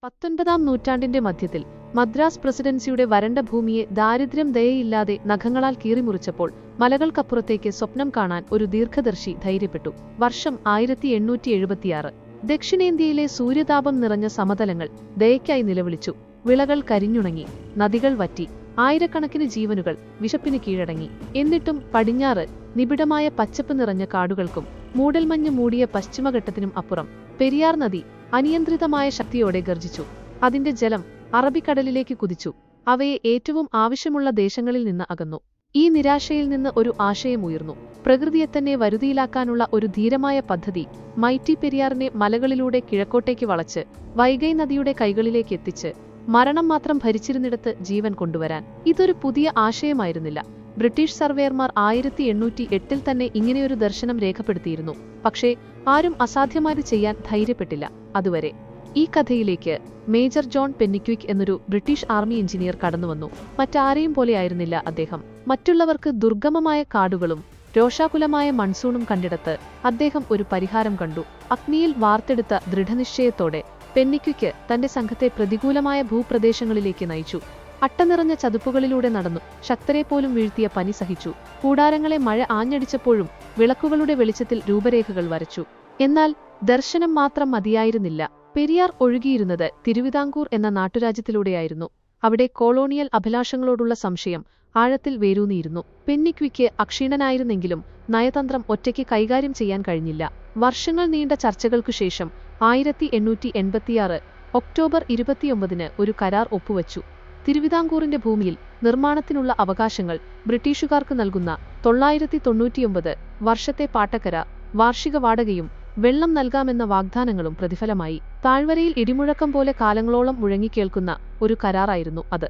19-ാം നൂറ്റാണ്ടിന്റെ മധ്യത്തിൽ മദ്രാസ് പ്രസിഡൻസിയുടെ വരണ്ട ഭൂമിയെ ദാരിദ്ര്യം ദയയില്ലാതെ നഖങ്ങളാൽ കീറിമുറിച്ചപ്പോൾ മലകൾക്കപ്പുറത്തേക്ക് സ്വപ്നം കാണാൻ ഒരു ദീർഘദർശി ധൈര്യപ്പെട്ടു. വർഷം 1876. ദക്ഷിണേന്ത്യയിലെ സൂര്യതാപം നിറഞ്ഞ സമതലങ്ങൾ ദയയ്ക്കായി നിലവിളിച്ചു. വിളകൾ കരിഞ്ഞുണങ്ങി, നദികൾ വറ്റി, ആയിരക്കണക്കിന് ജീവനുകൾ വിശപ്പിന് കീഴടങ്ങി. എന്നിട്ടും പടിഞ്ഞാറ് നിബിഡമായ പച്ചപ്പ് നിറഞ്ഞ കാടുകൾക്കും മൂടൽമഞ്ഞ് മൂടിയ പശ്ചിമഘട്ടത്തിനും അപ്പുറം പെരിയാർ നദി അനിയന്ത്രിതമായ ശക്തിയോടെ ഗർജിച്ചു. അതിന്റെ ജലം അറബിക്കടലിലേക്ക് കുതിച്ചു, അവയെ ഏറ്റവും ആവശ്യമുള്ള ദേശങ്ങളിൽ നിന്ന് അകന്നു. ഈ നിരാശയിൽ നിന്ന് ഒരു ആശയമുയർന്നു. പ്രകൃതിയെത്തന്നെ വരുതിയിലാക്കാനുള്ള ഒരു ധീരമായ പദ്ധതി. മൈറ്റി പെരിയാറിനെ മലകളിലൂടെ കിഴക്കോട്ടേക്ക് വളച്ച് വൈഗൈ നദിയുടെ കൈകളിലേക്ക് എത്തിച്ച് മരണം മാത്രം ഭരിച്ചിരുന്നിടത്ത് ജീവൻ കൊണ്ടുവരാൻ. ഇതൊരു പുതിയ ആശയമായിരുന്നില്ല. ബ്രിട്ടീഷ് സർവേയർമാർ 1808 തന്നെ ഇങ്ങനെയൊരു ദർശനം രേഖപ്പെടുത്തിയിരുന്നു. പക്ഷേ ആരും അസാധ്യമായത് ചെയ്യാൻ ധൈര്യപ്പെട്ടില്ല അതുവരെ. ഈ കഥയിലേക്ക് മേജർ ജോൺ പെന്നിക്വിക് എന്നൊരു ബ്രിട്ടീഷ് ആർമി എഞ്ചിനീയർ കടന്നുവന്നു. മറ്റാരെയും പോലെയായിരുന്നില്ല അദ്ദേഹം. മറ്റുള്ളവർക്ക് ദുർഗമമായ കാടുകളും രോഷാകുലമായ മൺസൂണും കണ്ടിടത്ത് അദ്ദേഹം ഒരു പരിഹാരം കണ്ടു. അഗ്നിയിൽ വാർത്തെടുത്ത ദൃഢനിശ്ചയത്തോടെ പെന്നിക്വിക് തന്റെ സംഘത്തെ പ്രതികൂലമായ ഭൂപ്രദേശങ്ങളിലേക്ക് നയിച്ചു. അട്ടനിറഞ്ഞ ചതുപ്പുകളിലൂടെ നടന്നു. ശക്തരെ പോലും വീഴ്ത്തിയ പനി സഹിച്ചു. കൂടാരങ്ങളെ മഴ ആഞ്ഞടിച്ചപ്പോഴും വിളക്കുകളുടെ വെളിച്ചത്തിൽ രൂപരേഖകൾ വരച്ചു. എന്നാൽ ദർശനം മാത്രം മതിയായിരുന്നില്ല. പെരിയാർ ഒഴുകിയിരുന്നത് തിരുവിതാംകൂർ എന്ന നാട്ടുരാജ്യത്തിലൂടെയായിരുന്നു. അവിടെ കോളോണിയൽ അഭിലാഷങ്ങളോടുള്ള സംശയം ആഴത്തിൽ വേരൂന്നിയിരുന്നു. പെന്നിക്വിക്ക് അക്ഷീണനായിരുന്നെങ്കിലും നയതന്ത്രം ഒറ്റയ്ക്ക് കൈകാര്യം ചെയ്യാൻ കഴിഞ്ഞില്ല. വർഷങ്ങൾ നീണ്ട ചർച്ചകൾക്കുശേഷം 1886 ഒക്ടോബർ 29 ഒരു കരാർ ഒപ്പുവച്ചു. തിരുവിതാംകൂറിന്റെ ഭൂമിയിൽ നിർമ്മാണത്തിനുള്ള അവകാശങ്ങൾ ബ്രിട്ടീഷുകാർക്ക് നൽകുന്ന 999 വർഷത്തെ പാട്ടക്കരാർ, വാർഷിക വാടകയും വെള്ളം നൽകാമെന്ന വാഗ്ദാനങ്ങളും പ്രതിഫലമായി. താഴ്വരയിൽ ഇടിമുഴക്കം പോലെ കാലങ്ങളോളം മുഴങ്ങിക്കേൾക്കുന്ന ഒരു കരാറായിരുന്നു അത്.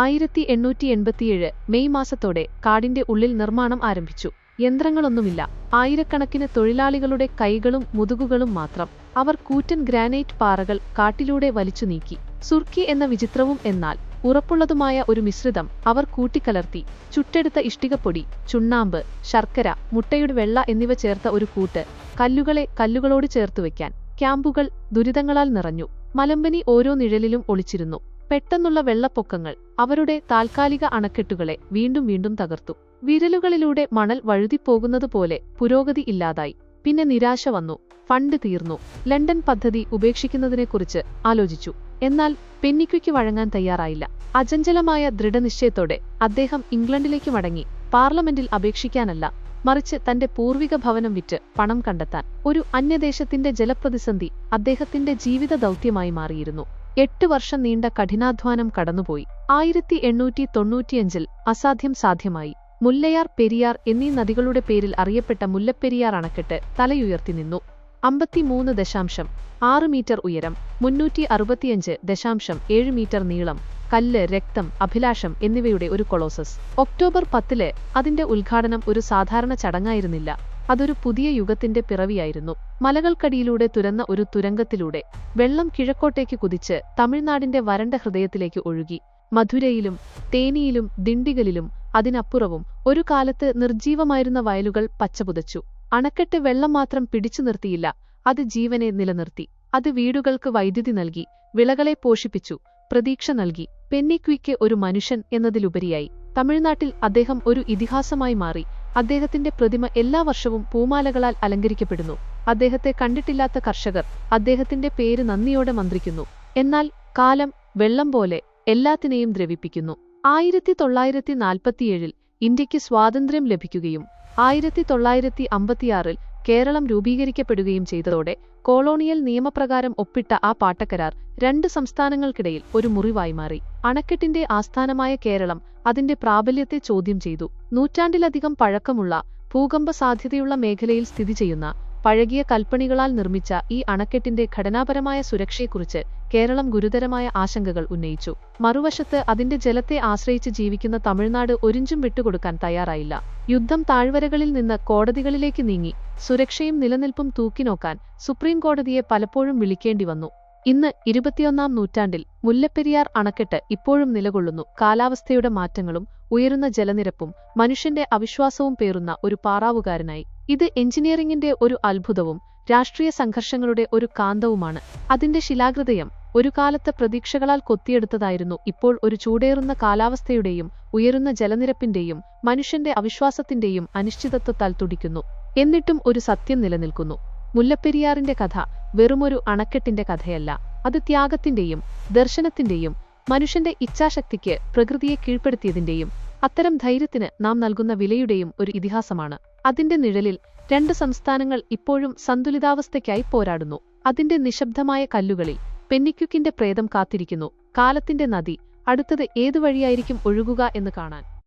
1887 മെയ് മാസത്തോടെ കാടിന്റെ ഉള്ളിൽ നിർമ്മാണം ആരംഭിച്ചു. യന്ത്രങ്ങളൊന്നുമില്ല, ആയിരക്കണക്കിന് തൊഴിലാളികളുടെ കൈകളും മുതുകുകളും മാത്രം. അവർ കൂറ്റൻ ഗ്രാനൈറ്റ് പാറകൾ കാട്ടിലൂടെ വലിച്ചു നീക്കി. സുർക്കി എന്ന വിചിത്രവും എന്നാൽ ഉറപ്പുള്ളതുമായ ഒരു മിശ്രിതം അവർ കൂട്ടിക്കലർത്തി. ചുട്ടെടുത്ത ഇഷ്ടികപ്പൊടി, ചുണ്ണാമ്പ്, ശർക്കര, മുട്ടയുടെ വെള്ള എന്നിവ ചേർത്ത ഒരു കൂട്ട്. കല്ലുകളെ കല്ലുകളോട് ചേർത്തുവെക്കാൻ. ക്യാമ്പുകൾ ദുരിതങ്ങളാൽ നിറഞ്ഞു. മലമ്പനി ഓരോ നിഴലിലും ഒളിച്ചിരുന്നു. പെട്ടെന്നുള്ള വെള്ളപ്പൊക്കങ്ങൾ അവരുടെ താൽക്കാലിക അണക്കെട്ടുകളെ വീണ്ടും വീണ്ടും തകർത്തു. വിരലുകളിലൂടെ മണൽ വഴുതിപ്പോകുന്നതുപോലെ പുരോഗതി ഇല്ലാതായി. പിന്നെ നിരാശ വന്നു. ഫണ്ട് തീർന്നു. ലണ്ടൻ പദ്ധതി ഉപേക്ഷിക്കുന്നതിനെക്കുറിച്ച് ആലോചിച്ചു. എന്നാൽ പെന്നിക്വിക്ക് വഴങ്ങാൻ തയ്യാറായില്ല. അചഞ്ചലമായ ദൃഢനിശ്ചയത്തോടെ അദ്ദേഹം ഇംഗ്ലണ്ടിലേക്ക് മടങ്ങി. പാർലമെന്റിൽ അപേക്ഷിക്കാനല്ല, മറിച്ച് തന്റെ പൂർവിക ഭവനം വിറ്റ് പണം കണ്ടെത്താൻ. ഒരു അന്യദേശത്തിന്റെ ജലപ്രതിസന്ധി അദ്ദേഹത്തിന്റെ ജീവിത ദൗത്യമായി മാറിയിരുന്നു. 8 വർഷം നീണ്ട കഠിനാധ്വാനം കടന്നുപോയി. 1895 അസാധ്യം സാധ്യമായി. മുല്ലയാർ, പെരിയാർ എന്നീ നദികളുടെ പേരിൽ അറിയപ്പെട്ട മുല്ലപ്പെരിയാർ അണക്കെട്ട് തലയുയർത്തി നിന്നു. 53.6 മീറ്റർ ഉയരം, 365.7 മീറ്റർ നീളം, കല്ല്, രക്തം, അഭിലാഷം എന്നിവയുടെ ഒരു കൊളോസസ്. ഒക്ടോബർ 10 അതിന്റെ ഉദ്ഘാടനം ഒരു സാധാരണ ചടങ്ങായിരുന്നില്ല. അതൊരു പുതിയ യുഗത്തിന്റെ പിറവിയായിരുന്നു. മലകൾക്കടിയിലൂടെ തുരന്ന ഒരു തുരങ്കത്തിലൂടെ വെള്ളം കിഴക്കോട്ടേക്ക് കുതിച്ച് തമിഴ്നാടിന്റെ വരണ്ട ഹൃദയത്തിലേക്ക് ഒഴുകി. മധുരയിലും തേനിയിലും ദിണ്ടിഗലിലും അതിനപ്പുറവും ഒരു കാലത്ത് നിർജീവമായിരുന്ന വയലുകൾ പച്ചപുതച്ചു. അണക്കെട്ട് വെള്ളം മാത്രം പിടിച്ചു നിർത്തിയില്ല, അത് ജീവനെ നിലനിർത്തി. അത് വീടുകൾക്ക് വൈദ്യുതി നൽകി, വിളകളെ പോഷിപ്പിച്ചു, പ്രതീക്ഷ നൽകി. പെന്നിക്വിക്ക് ഒരു മനുഷ്യൻ എന്നതിലുപരിയായി തമിഴ്നാട്ടിൽ അദ്ദേഹം ഒരു ഇതിഹാസമായി മാറി. അദ്ദേഹത്തിന്റെ പ്രതിമ എല്ലാ വർഷവും പൂമാലകളാൽ അലങ്കരിക്കപ്പെടുന്നു. അദ്ദേഹത്തെ കണ്ടിട്ടില്ലാത്ത കർഷകർ അദ്ദേഹത്തിന്റെ പേര് നന്ദിയോടെ മന്ത്രിക്കുന്നു. എന്നാൽ കാലം വെള്ളം പോലെ എല്ലാത്തിനെയും ദ്രവിപ്പിക്കുന്നു. 1947 ഇന്ത്യക്ക് സ്വാതന്ത്ര്യം ലഭിക്കുകയും 1956 കേരളം രൂപീകരിക്കപ്പെടുകയും ചെയ്തതോടെ കോളോണിയൽ നിയമപ്രകാരം ഒപ്പിട്ട ആ പാട്ടക്കരാർ 2 സംസ്ഥാനങ്ങൾക്കിടയിൽ ഒരു മുറിവായി മാറി. അണക്കെട്ടിന്റെ ആസ്ഥാനമായ കേരളം അതിന്റെ പ്രാബല്യത്തെ ചോദ്യം ചെയ്തു. നൂറ്റാണ്ടിലധികം പഴക്കമുള്ള, ഭൂകമ്പ സാധ്യതയുള്ള മേഖലയിൽ സ്ഥിതി ചെയ്യുന്ന പഴകിയ കൽപ്പണികളാൽ നിർമ്മിച്ച ഈ അണക്കെട്ടിന്റെ ഘടനാപരമായ സുരക്ഷയെക്കുറിച്ച് കേരളം ഗുരുതരമായ ആശങ്കകൾ ഉന്നയിച്ചു. മറുവശത്ത് അതിന്റെ ജലത്തെ ആശ്രയിച്ച് ജീവിക്കുന്ന തമിഴ്നാട് ഒരിഞ്ചും വിട്ടുകൊടുക്കാൻ തയ്യാറായില്ല. യുദ്ധം താഴ്വരകളിൽ നിന്ന് കോടതികളിലേക്ക് നീങ്ങി. സുരക്ഷയും നിലനിൽപ്പും തൂക്കിനോക്കാൻ സുപ്രീം കോടതിയെ പലപ്പോഴും വിളിക്കേണ്ടി വന്നു. ഇന്ന് 21-ാം നൂറ്റാണ്ടിൽ മുല്ലപ്പെരിയാർ അണക്കെട്ട് ഇപ്പോഴും നിലകൊള്ളുന്നു. കാലാവസ്ഥയുടെ മാറ്റങ്ങളും ഉയരുന്ന ജലനിരപ്പും മനുഷ്യന്റെ അവിശ്വാസവും പേറുന്ന ഒരു പാറാവുകാരനായി. ഇത് എഞ്ചിനീയറിംഗിന്റെ ഒരു അത്ഭുതവും രാഷ്ട്രീയ സംഘർഷങ്ങളുടെ ഒരു കാന്തവുമാണ്. അതിന്റെ ശിലാകൃതയം ഒരു കാലത്ത് പ്രതീക്ഷകളാൽ കൊത്തിയെടുത്തതായിരുന്നു. ഇപ്പോൾ ഒരു ചൂടേറുന്ന കാലാവസ്ഥയുടെയും ഉയരുന്ന ജലനിരപ്പിന്റെയും മനുഷ്യന്റെ അവിശ്വാസത്തിന്റെയും അനിശ്ചിതത്വത്താൽ തുടിക്കുന്നു. എന്നിട്ടും ഒരു സത്യം നിലനിൽക്കുന്നു. മുല്ലപ്പെരിയാറിന്റെ കഥ വെറുമൊരു അണക്കെട്ടിന്റെ കഥയല്ല. അത് ത്യാഗത്തിന്റെയും ദർശനത്തിന്റെയും മനുഷ്യന്റെ ഇച്ഛാശക്തിക്ക് പ്രകൃതിയെ കീഴ്പ്പെടുത്തിയതിന്റെയും അത്തരം ധൈര്യത്തിന് നാം നൽകുന്ന വിലയുടെയും ഒരു ഇതിഹാസമാണ്. അതിന്റെ നിഴലിൽ 2 സംസ്ഥാനങ്ങൾ ഇപ്പോഴും സന്തുലിതാവസ്ഥയ്ക്കായി പോരാടുന്നു. അതിന്റെ നിശബ്ദമായ കല്ലുകളിൽ പെന്നിക്വിക്കിന്റെ പ്രേതം കാത്തിരിക്കുന്നു. കാലത്തിന്റെ നദി അടുത്തത് ഏതു വഴിയായിരിക്കും ഒഴുകുക എന്ന് കാണാൻ.